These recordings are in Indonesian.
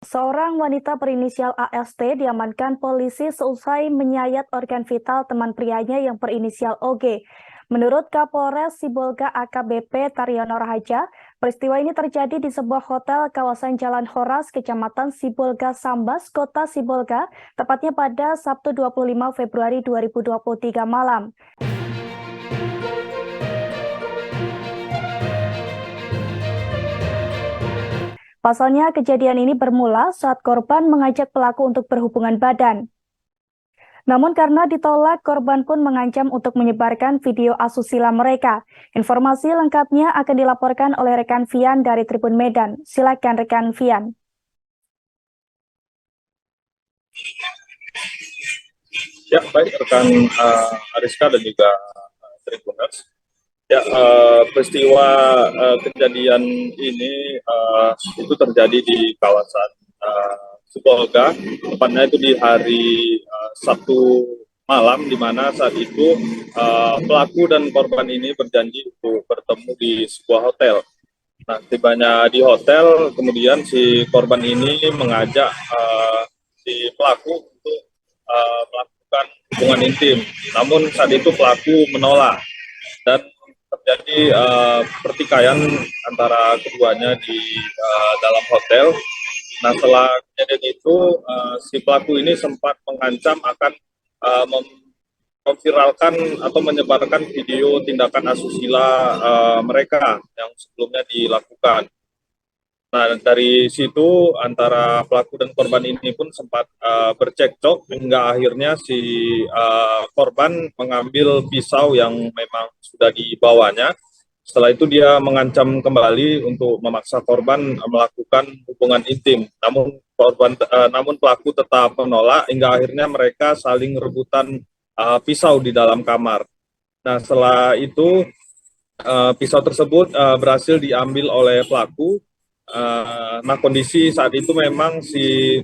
Seorang wanita berinisial AST diamankan polisi seusai menyayat organ vital teman prianya yang berinisial OG. Menurut Kapolres Sibolga AKBP Taryono Rahaja, peristiwa ini terjadi di sebuah hotel kawasan Jalan Horas, Kecamatan Sibolga Sambas, Kota Sibolga, tepatnya pada Sabtu 25 Februari 2023 malam. Pasalnya, kejadian ini bermula saat korban mengajak pelaku untuk berhubungan badan. Namun karena ditolak, korban pun mengancam untuk menyebarkan video asusila mereka. Informasi lengkapnya akan dilaporkan oleh rekan Vian dari Tribun Medan. Silakan rekan Vian. Ya, baik rekan Ariska dan juga Tribuners. Ya, peristiwa kejadian ini itu terjadi di kawasan Sibolga, tepatnya itu di hari Sabtu malam, di mana saat itu pelaku dan korban ini berjanji untuk bertemu di sebuah hotel. Nah, tibanya di hotel, kemudian si korban ini mengajak si pelaku untuk melakukan hubungan intim. Namun saat itu pelaku menolak dan terjadi pertikaian antara keduanya di dalam hotel. Nah, setelah kejadian itu si pelaku ini sempat mengancam akan memviralkan atau menyebarkan video tindakan asusila mereka yang sebelumnya dilakukan. Nah, dari situ antara pelaku dan korban ini pun sempat bercekcok hingga akhirnya si korban mengambil pisau yang memang sudah dibawanya. Setelah itu dia mengancam kembali untuk memaksa korban melakukan hubungan intim. Namun pelaku tetap menolak hingga akhirnya mereka saling rebutan pisau di dalam kamar. Nah, setelah itu pisau tersebut berhasil diambil oleh pelaku. Nah, kondisi saat itu memang si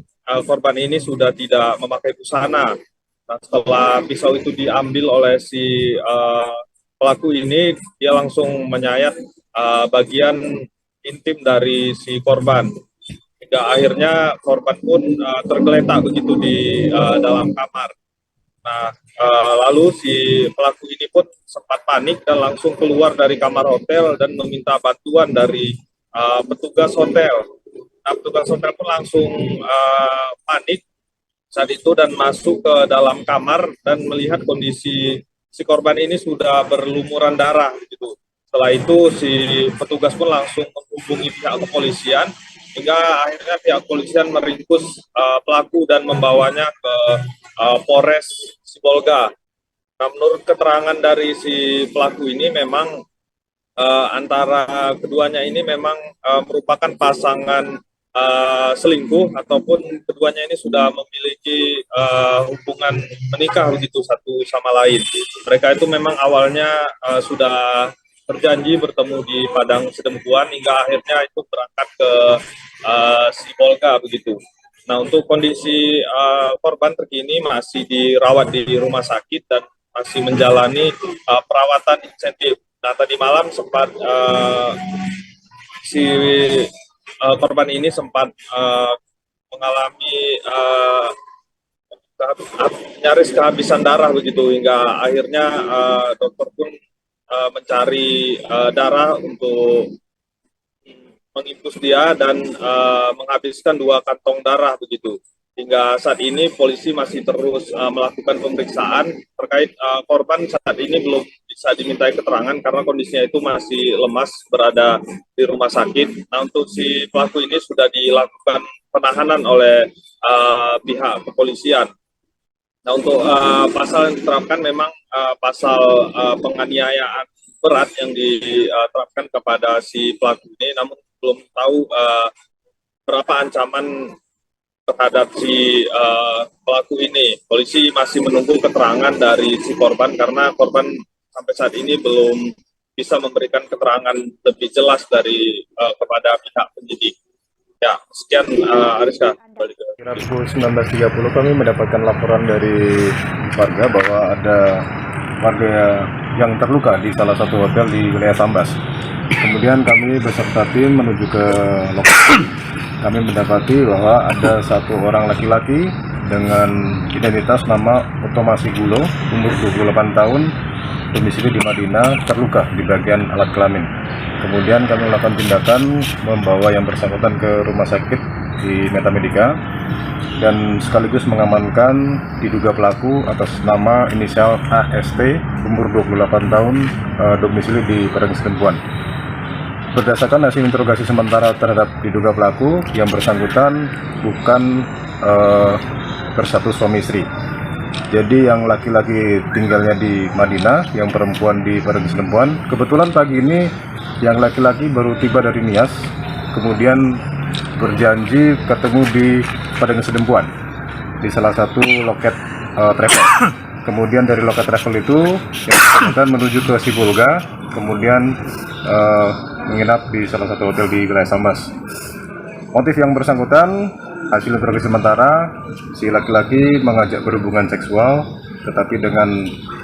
korban ini sudah tidak memakai busana. Nah, setelah pisau itu diambil oleh si pelaku ini, dia langsung menyayat bagian intim dari si korban. Hingga akhirnya korban pun tergeletak begitu di dalam kamar. Nah, lalu si pelaku ini pun sempat panik dan langsung keluar dari kamar hotel dan meminta bantuan dari petugas hotel. Nah, petugas hotel pun langsung panik saat itu dan masuk ke dalam kamar dan melihat kondisi si korban ini sudah berlumuran darah gitu. Setelah itu si petugas pun langsung menghubungi pihak kepolisian hingga akhirnya pihak kepolisian meringkus pelaku dan membawanya ke Polres Sibolga. Nah, menurut keterangan dari si pelaku ini memang antara keduanya ini memang merupakan pasangan selingkuh ataupun keduanya ini sudah memiliki hubungan menikah begitu satu sama lain. Mereka itu memang awalnya sudah berjanji bertemu di Padang Sidempuan hingga akhirnya itu berangkat ke Sibolga begitu. Nah, untuk kondisi korban terkini masih dirawat di rumah sakit dan masih menjalani perawatan intensif. Nah, tadi malam sempat si korban ini sempat mengalami nyaris kehabisan darah begitu hingga akhirnya dokter pun mencari darah untuk menginfus dia dan menghabiskan 2 kantong darah begitu. Hingga saat ini polisi masih terus melakukan pemeriksaan terkait korban. Saat ini belum bisa dimintai keterangan karena kondisinya itu masih lemas berada di rumah sakit. Nah, untuk si pelaku ini sudah dilakukan penahanan oleh pihak kepolisian. Nah, untuk pasal yang diterapkan memang pasal penganiayaan berat yang diterapkan kepada si pelaku ini, namun belum tahu berapa ancaman terhadap si pelaku ini. Polisi masih menunggu keterangan dari si korban karena korban sampai saat ini belum bisa memberikan keterangan lebih jelas dari kepada pihak penyidik. Ya, sekian Ariska. Kira pukul 19.30 kami mendapatkan laporan dari warga bahwa ada warga yang terluka di salah satu hotel di wilayah Sambas. Kemudian kami beserta tim menuju ke lokasi kami mendapati bahwa ada satu orang laki-laki dengan identitas nama Otomasi Gulo, umur 28 tahun, domisili di Madinah, terluka di bagian alat kelamin. Kemudian kami melakukan tindakan membawa yang bersangkutan ke rumah sakit di Metamedika dan sekaligus mengamankan diduga pelaku atas nama inisial AST, umur 28 tahun, domisili di Parengis Lempuan. Berdasarkan hasil interogasi sementara terhadap diduga pelaku, yang bersangkutan bukan berstatus suami istri. Jadi yang laki-laki tinggalnya di Madinah, yang perempuan di Parengis Lempuan. Kebetulan pagi ini yang laki-laki baru tiba dari Nias, kemudian berjanji ketemu di Parengis Lempuan di salah satu loket travel. Kemudian dari loket travel itu yang bersangkutan menuju ke Sibolga, kemudian menginap di salah satu hotel di wilayah Sambas. Motif yang bersangkutan, hasil interogasi sementara, si laki-laki mengajak berhubungan seksual, tetapi dengan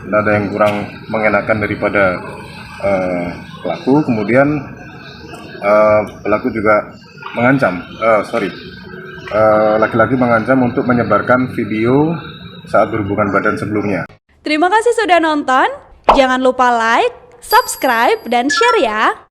nada yang kurang mengenakan daripada pelaku. Kemudian pelaku juga mengancam, laki-laki mengancam untuk menyebarkan video saat berhubungan badan sebelumnya. Terima kasih sudah nonton. Jangan lupa like, subscribe, dan share ya.